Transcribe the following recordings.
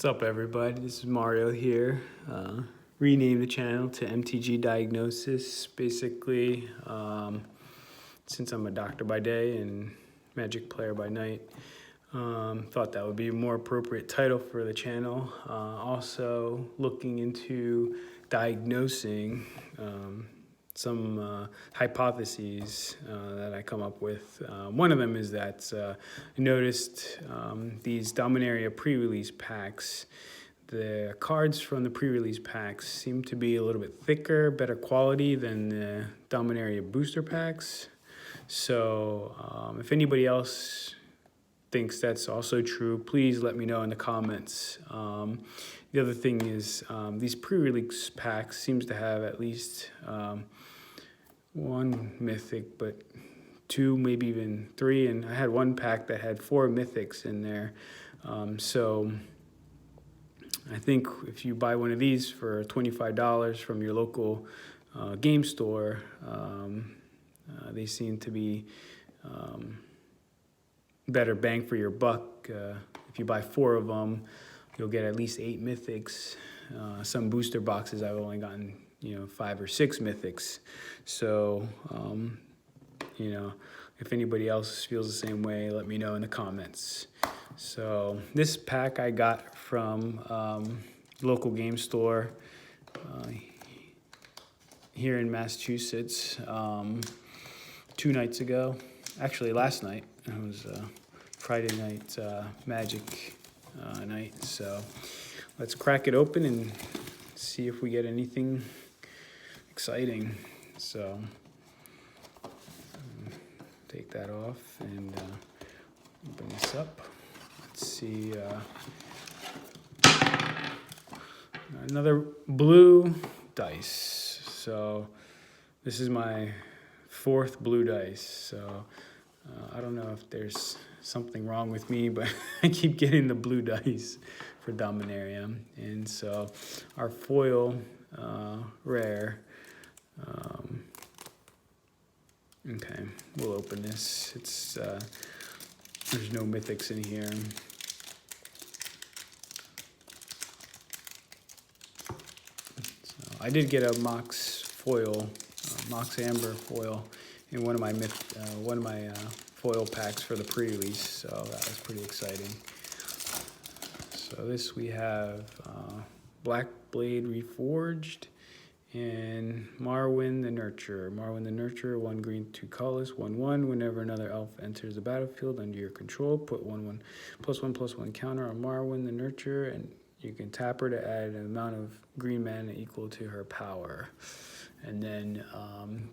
What's up, everybody? This is Mario here. Renamed the channel to MTG Diagnosis. Basically, since I'm a doctor by day and Magic player by night, thought that would be a more appropriate title for the channel. Also, looking into diagnosing some hypotheses that I come up with. One of them is that I noticed these Dominaria Prerelease packs, the cards from the pre-release packs seem to be a little bit thicker, better quality than the Dominaria booster packs. So if anybody else thinks that's also true, please let me know in the comments. The other thing is these pre-release packs seems to have at least one mythic, but two, maybe even three, and I had one pack that had 4 mythics in there. So I think if you buy one of these for $25 from your local game store, they seem to be better bang for your buck. If you buy 4 of them, you'll get at least 8 mythics. Some booster boxes I've only gotten 5 or 6 mythics. So if anybody else feels the same way, let me know in the comments. So this pack I got from local game store here in Massachusetts 2 nights ago. Actually, last night. It was Friday night Magic night. So let's crack it open and see if we get anything exciting. So take that off and open this up. Let's see. Another blue dice. So this is my 4th blue dice. So I don't know if there's something wrong with me, but I keep getting the blue dice for Dominaria. And so our foil rare. Okay, we'll open this. It's there's no mythics in here. So I did get a Mox foil, Mox Amber foil in one of my foil packs for the pre-release, so that was pretty exciting. So this we have Black Blade Reforged and Marwyn the Nurturer. Marwyn the Nurturer, 1 green, 2 colorless, 1/1. Whenever another elf enters the battlefield under your control, put 1/1 +1/+1 counter on Marwyn the Nurturer, and you can tap her to add an amount of green mana equal to her power. And then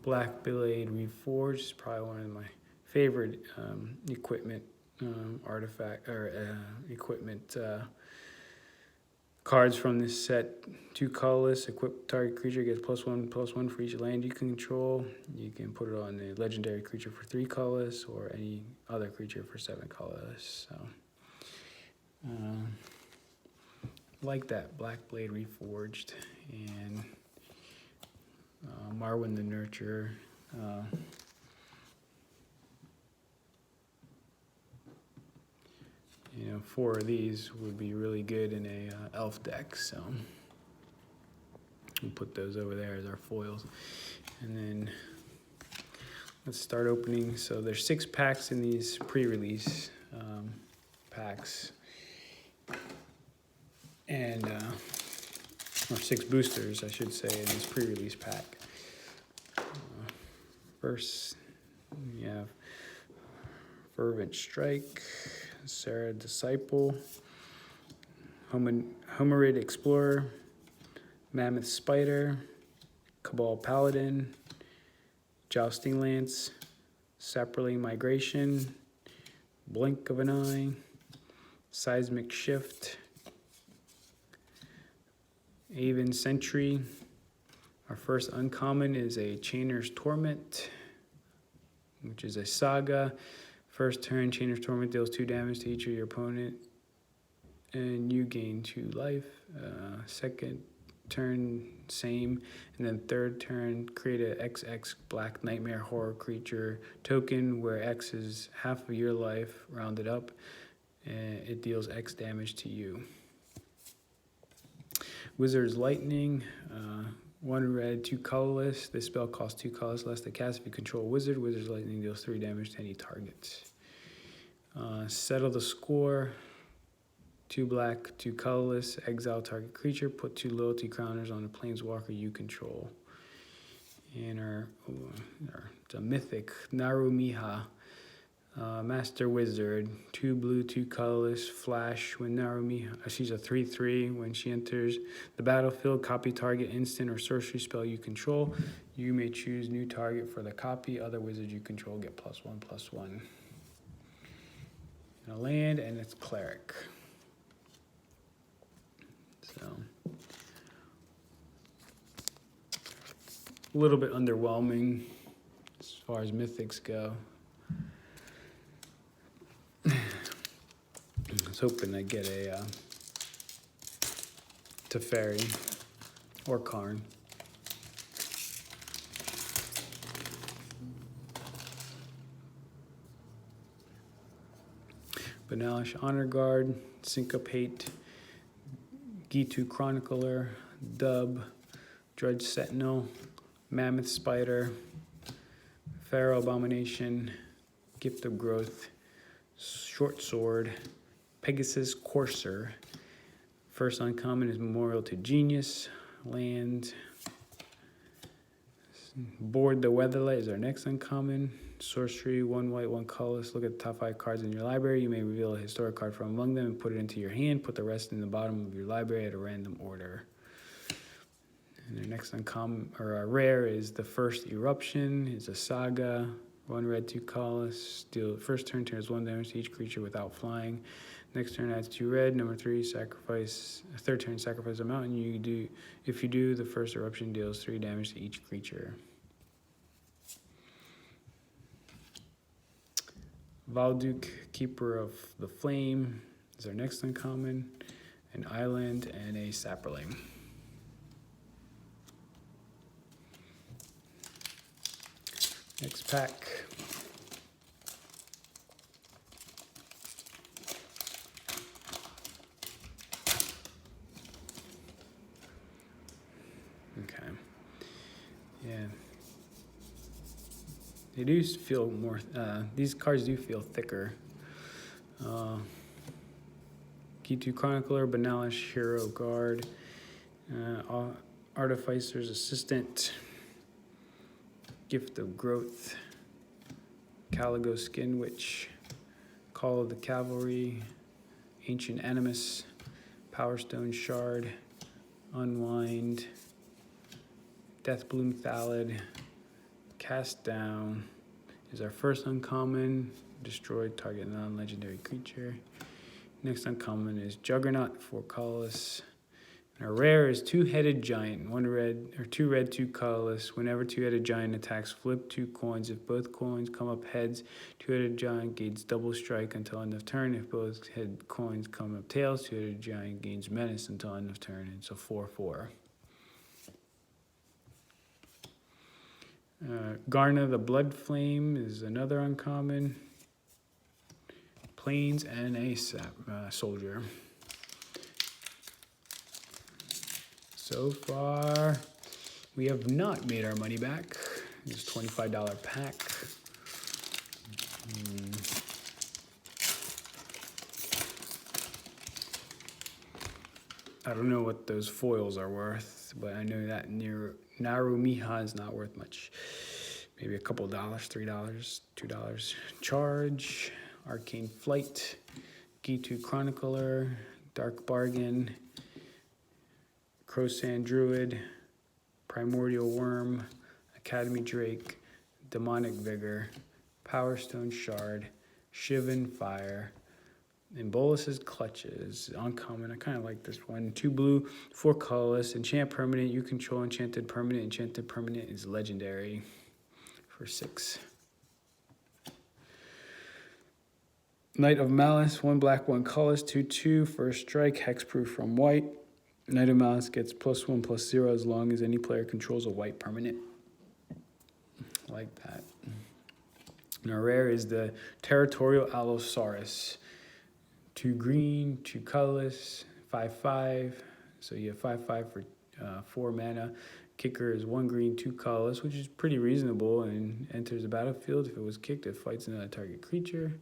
Black Blade Reforged is probably one of my favorite equipment artifact or equipment cards from this set. 2 colorless, equip target creature gets +1/+1 for each land you control. You can put it on a legendary creature for 3 colorless or any other creature for 7 colorless. So like that, Black Blade Reforged and Marwyn the Nurturer. 4 of these would be really good in a elf deck, so we'll put those over there as our foils. And then let's start opening. So there's 6 packs in these pre-release packs, and or 6 boosters, I should say, in this pre-release pack. First, we have Fervent Strike, Sarah Disciple, Homerid Explorer, Mammoth Spider, Cabal Paladin, Jousting Lance, Saproling Migration, Blink of an Eye, Seismic Shift, Aven Sentry. Our first uncommon is a Chainer's Torment, which is a saga. First turn, Chainer's Torment deals 2 damage to each of your opponent, and you gain 2 life. Second turn, same. And then third turn, create a XX Black Nightmare Horror creature token where X is half of your life, rounded up, and it deals X damage to you. Wizard's Lightning, 1 red, 2 colorless. This spell costs 2 colors less to cast. If you control a wizard, Wizard's Lightning deals 3 damage to any target. Settle the score, 2 black, 2 colorless. Exile target creature. Put 2 loyalty counters on a planeswalker you control. And it's a mythic, Narumiha. Master Wizard, 2 blue, 2 colorless, flash. When Narumiha, she's a 3/3. When she enters the battlefield, copy target instant or sorcery spell you control. You may choose new target for the copy. Other wizards you control get +1/+1. And a land, and it's Cleric. So, a little bit underwhelming as far as mythics go. I was hoping I'd get a Teferi or Karn. Banalish Honor Guard, Syncopate, Gitu Chronicler, Dub, Drudge Sentinel, Mammoth Spider, Pharaoh Abomination, Gift of Growth, Short Sword, Pegasus Courser. First uncommon is Memorial to Genius. Land. Board the Weatherlight is our next uncommon. Sorcery, 1 white, 1 colorless. Look at the top 5 cards in your library. You may reveal a historic card from among them and put it into your hand. Put the rest in the bottom of your library at a random order. And the next uncommon, or a rare, is the First Eruption. It's a saga. 1 red, 2 colorless. Deal first turn turns 1 damage to each creature without flying. Next turn adds 2 red. Number 3, sacrifice. Third turn, sacrifice a mountain. If you do, the First Eruption deals 3 damage to each creature. Valduk, Keeper of the Flame, is our next uncommon. An island and a sapperling. Next pack. Okay. Yeah. They do feel more, these cards do feel thicker. Gitu Chronicler, Banalish Hero Guard, Artificer's Assistant, Gift of Growth, Caligo Skin Witch, Call of the Cavalry, Ancient Animus, Power Stone Shard, Unwind, Deathbloom Thallid, Cast Down is our first uncommon. Destroy target non-legendary creature. Next uncommon is Juggernaut, 4 colorless. And our rare is Two-Headed Giant, 1 red, or 2 red, 2 colorless. Whenever Two-Headed Giant attacks, flip 2 coins. If both coins come up heads, Two-Headed Giant gains double strike until end of turn. If both head coins come up tails, Two-Headed Giant gains menace until end of turn. It's a 4/4. Garna the Blood Flame is another uncommon. Plains and a soldier. So far, we have not made our money back. It's a $25 pack. I don't know what those foils are worth, but I know that Narumiha is not worth much. Maybe a couple dollars, $3, $2. Charge, Arcane Flight, Gitu Chronicler, Dark Bargain, Crowsand Druid, Primordial Worm, Academy Drake, Demonic Vigor, Power Stone Shard, Shivan Fire, and Bolus's Clutches. Uncommon, I kind of like this one. 2 blue, 4 colorless. Enchant permanent, you control enchanted permanent. Enchanted permanent is legendary for 6. Knight of Malice, 1 black, 1 colorless, 2/2. First strike, hexproof from white. Knight of Malice gets +1/+0 as long as any player controls a white permanent. Like that. And our rare is the Territorial Allosaurus. 2 green, 2 colorless, 5/5. So you have 5/5 for 4 mana. Kicker is 1 green, 2 colorless, which is pretty reasonable, and enters the battlefield. If it was kicked, it fights another target creature.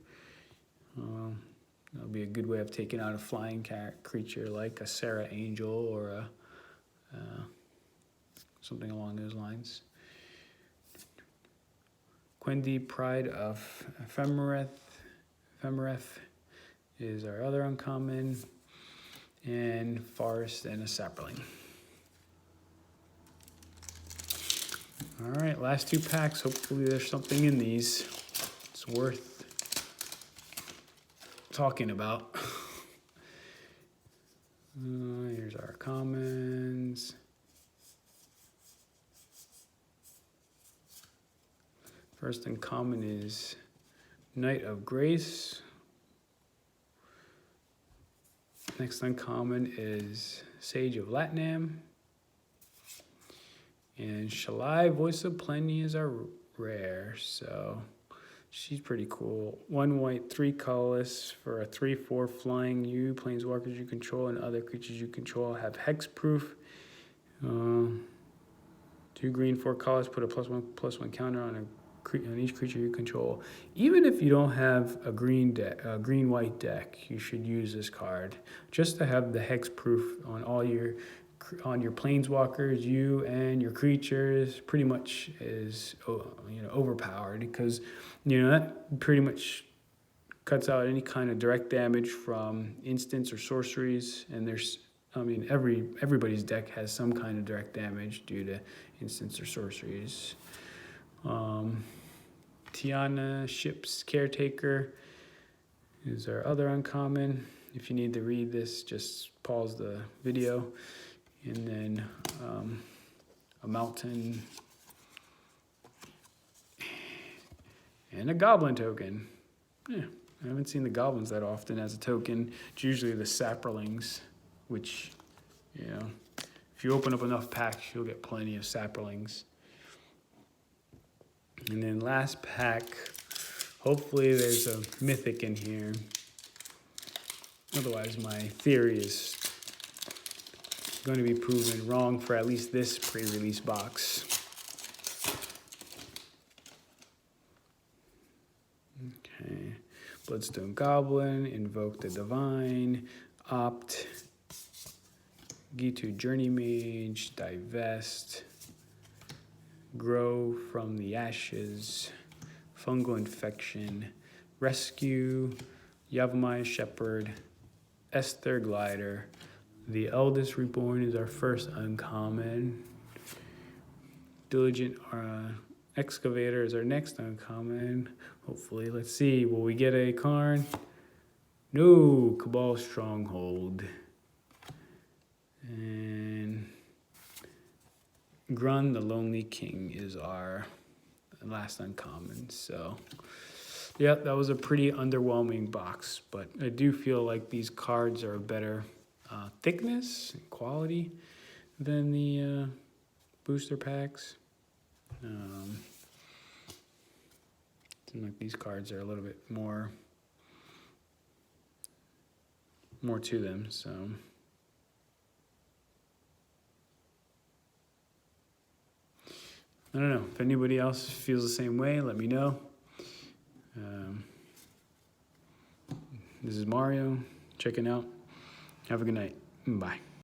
That'll be a good way of taking out a flying creature like a Sarah Angel or a something along those lines. Quendi, Pride of Ephemereth is our other uncommon, and Forest and a Sapling. All right, last 2 packs. Hopefully there's something in these it's worth talking about. Here's our commons. First uncommon is Knight of Grace. Next uncommon is Sage of Latnam. And Shalai, Voice of Plenty is our rare, so she's pretty cool. 1 white, 3 colorless for a 3/4 flying. You, planeswalkers you control, and other creatures you control have hexproof. 2 green, 4 colors. Put a +1/+1 counter on each creature you control. Even if you don't have a green-white deck, you should use this card just to have the hexproof on all your planeswalkers. You and your creatures pretty much is overpowered, because that pretty much cuts out any kind of direct damage from instants or sorceries. And everybody's deck has some kind of direct damage due to instants or sorceries. Tiana, Ship's Caretaker is our other uncommon. If you need to read this, just pause the video. And then a Mountain and a Goblin token. Yeah, I haven't seen the Goblins that often as a token. It's usually the Saprolings, which, if you open up enough packs, you'll get plenty of Saprolings. And then last pack, hopefully there's a mythic in here. Otherwise, my theory is going to be proven wrong for at least this pre-release box. Okay, Bloodstone Goblin, Invoke the Divine, Opt, Gitu Journey Mage, Divest, Grow from the Ashes, Fungal Infection, Rescue, Yavimaya Shepherd, Esther Glider. The Eldest Reborn is our first uncommon. Diligent Excavator is our next uncommon. Hopefully, let's see. Will we get a card? No, Cabal Stronghold. And Grun, the Lonely King, is our last uncommon. So, yeah, that was a pretty underwhelming box, but I do feel like these cards are a better thickness and quality than the booster packs. Seems like these cards are a little bit more to them, so. I don't know. If anybody else feels the same way, let me know. This is Mario, checking out. Have a good night. Bye.